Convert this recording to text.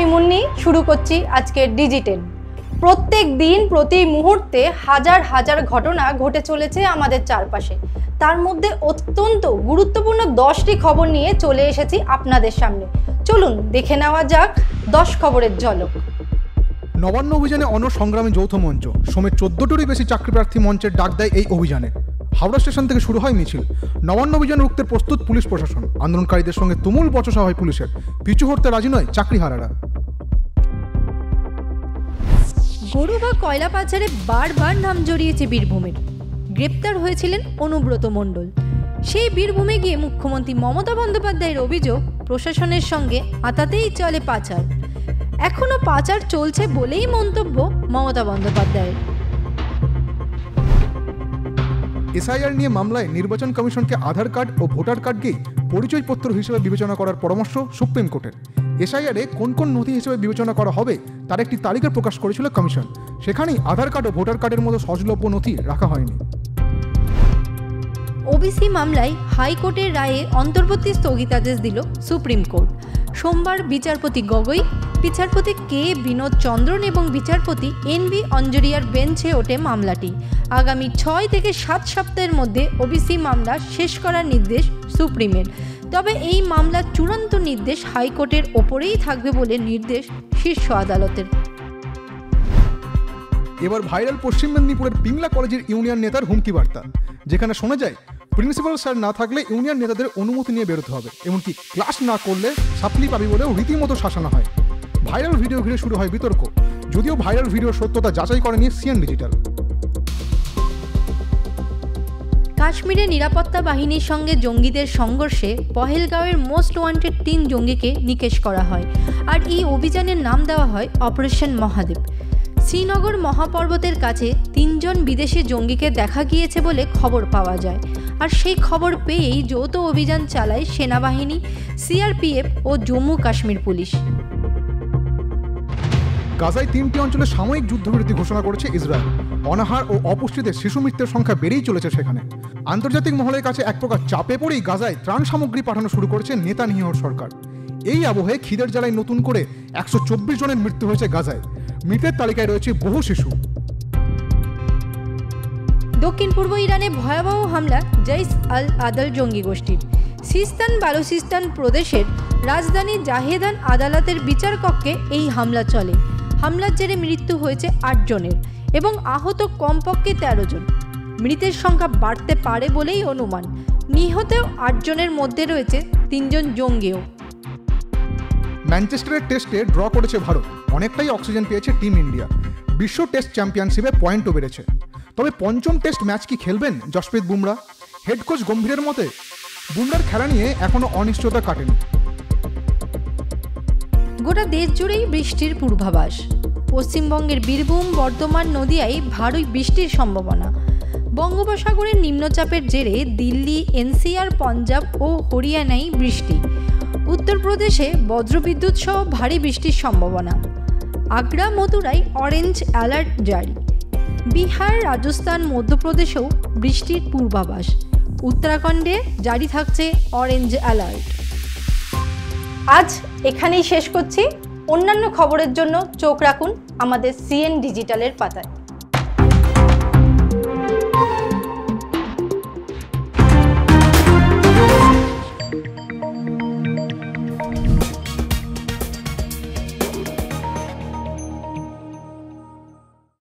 আমি মুন্নি, শুরু করছি আজকের ডিজিটাল। প্রত্যেক দিন প্রতি মুহূর্তে হাজার হাজার ঘটনা ঘটে চলেছে আমাদের চারপাশে। তার মধ্যে অত্যন্ত গুরুত্বপূর্ণ 10টি খবর নিয়ে চলে এসেছি আপনাদের সামনে। চলুন দেখে নেওয়া যাক 10 খবরের ঝলক। নবান্ন অভিযানে অনসংগ্রামী যৌথ মঞ্চ সমেত 14টিরও বেশি চাকরি প্রার্থী মঞ্চের ডাক দেয় এই অভিযানে। হাওড়া স্টেশন থেকে শুরু হয় মিছিল। নবান্ন অভিযান রুখতে প্রস্তুত পুলিশ প্রশাসন। আন্দোলনকারীদের সঙ্গে তুমুল বচসা হয় পুলিশের। পিছু হটতে রাজি নয় চাকরিহারারা। গরু বা কয়লা পাচারে বারবার নাম জড়িয়েছে বীরভূমের। গ্রেপ্তার হয়েছিলেন অনুব্রত মণ্ডল। সেই বীরভূমে গিয়ে মুখ্যমন্ত্রী মমতা বন্দ্যোপাধ্যায়ের অভিযোগ, প্রশাসনের সঙ্গে আতাতেই চলে পাচার। এখনো পাচার চলছে বলেই মন্তব্য মমতা বন্দ্যোপাধ্যায়ের। এসআইআর নিয়ে মামলায় নির্বাচন কমিশনকে আধার কার্ড ও ভোটার কার্ডকেই পরিচয়পত্র হিসেবে বিবেচনা করার পরামর্শ সুপ্রিম কোর্টের। এসআইআরে কোন কোন নথি হিসেবে বিবেচনা করা হবে তার একটি তালিকা প্রকাশ করেছিল কমিশন। সেখানেই আধার কার্ড ও ভোটার কার্ডের মতো সহজলভ্য নথি রাখা হয়নি। ওবিসি মামলায় হাইকোর্টের রায়ে অন্তর্বর্তী স্থগিতাদেশ দিল সুপ্রিম কোর্ট। সোমবার বিচারপতি গগৈ, বিচারপতি কে বিনোদ চন্দ্রন এবং বিচারপতি এনভি অঞ্জরিয়ার বেঞ্চে ওঠে মামলাটি। আগামী 6 থেকে 7 সপ্তাহের মধ্যে ওবিসি মামলা শেষ করার নির্দেশ সুপ্রিমের। তবে এই মামলার চূড়ান্ত নির্দেশ হাইকোর্টের ওপরেই থাকবে বলে নির্দেশ শীর্ষ আদালতের। এবার ভাইরাল পশ্চিম মেদিনীপুরের পিংলা কলেজের ইউনিয়ন নেতার হুমকি বার্তা, যেখানে শোনা যায় প্রিন্সিপাল স্যার না থাকলে ইউনিয়ন নেতাদের অনুমতি নিয়ে বেরোতে হবে, এমনকি ক্লাস না করলে সাপ্লি পাবি বলেও রীতিমতো শাসানো হয়। ভাইরাল ভিডিও ঘিরে শুরু হয় বিতর্ক, যদিও ভাইরাল ভিডিওর সত্যতা যাচাই করেনি সিএন ডিজিটাল। কাশ্মীরে নিরাপত্তা বাহিনীর সঙ্গে জঙ্গিদের সংঘর্ষে পহেলগাঁওয়ের মোস্ট ওয়ান্টেড 3 জঙ্গিকে নিকেশ করা হয়, আর এই অভিযানের নাম দেওয়া হয় অপারেশন মহাদেব। শ্রীনগর মহাপর্বতের কাছে 3 জন বিদেশি জঙ্গিকে দেখা গিয়েছে বলে খবর পাওয়া যায়, আর সেই খবর পেয়েই যৌথ অভিযান চালায় সেনাবাহিনী, সিআরপিএফ ও জম্মু কাশ্মীর পুলিশ। গাজায় 3টি অঞ্চলে সাময়িক যুদ্ধবিরতি ঘোষণা করেছে ইসরায়েল। অনাহার ও অপুষ্টিতে শিশু মৃত্যুর সংখ্যা বেড়েই চলেছে সেখানে। আন্তর্জাতিক মহলের কাছে এক প্রকার চাপে পড়েই গাজায় ত্রাণ সামগ্রী পাঠানো শুরু করেছে নেতানিয়াহুর সরকার। এই আবহে খিদের জ্বালায় নতুন করে 124 জনের মৃত্যু হয়েছে গাজায়। মৃতের তালিকায় রয়েছে বহু শিশু। দক্ষিণ পূর্ব ইরানে ভয়াবহ হামলা জৈশ আল আদল জঙ্গি গোষ্ঠীর। সিস্তান বালুচিস্তান প্রদেশের রাজধানী জাহেদান আদালতের বিচার কক্ষে এই হামলা চলে। হামলার জেরে মৃত্যু হয়েছে 8 জনের এবং আহত কমপক্ষে 13 জন। মৃতের সংখ্যা বাড়তে পারে বলেই অনুমান। নিহত 8 জনের মধ্যে রয়েছে 3 জন জঙ্গিও। ম্যানচেস্টারের টেস্টে ড্র করেছে ভারত। অনেকটাই অক্সিজেন পেয়েছে টিম ইন্ডিয়া। বিশ্ব টেস্ট চ্যাম্পিয়নশিপে পয়েন্টও বেড়েছে। তবে পঞ্চম টেস্ট ম্যাচ কি খেলবেন জসপ্রীত বুমরা? হেড কোচ গম্ভীরের মতে বুমরার খেলা নিয়ে এখনো অনিশ্চয়তা কাটেনি। গোটা দেশ জুড়েই বৃষ্টির পূর্বাভাস। পশ্চিমবঙ্গের বীরভূম, বর্ধমান, নদিয়ায় ভারী বৃষ্টির সম্ভাবনা। বঙ্গোপসাগরের নিম্নচাপের জেরে দিল্লি, এনসিআর, পঞ্জাব ও হরিয়ানায় বৃষ্টি। উত্তরপ্রদেশে বজ্রবিদ্যুৎ সহ ভারী বৃষ্টির সম্ভাবনা। আগ্রা, মথুরায় অরেঞ্জ অ্যালার্ট জারি। বিহার, রাজস্থান, মধ্যপ্রদেশেও বৃষ্টির পূর্বাভাস। উত্তরাখণ্ডে জারি থাকছে অরেঞ্জ অ্যালার্ট। আজ এখানেই শেষ করছি। অন্যান্য খবরের জন্য চোখ রাখুন আমাদের সিএন ডিজিটালের পাতায়।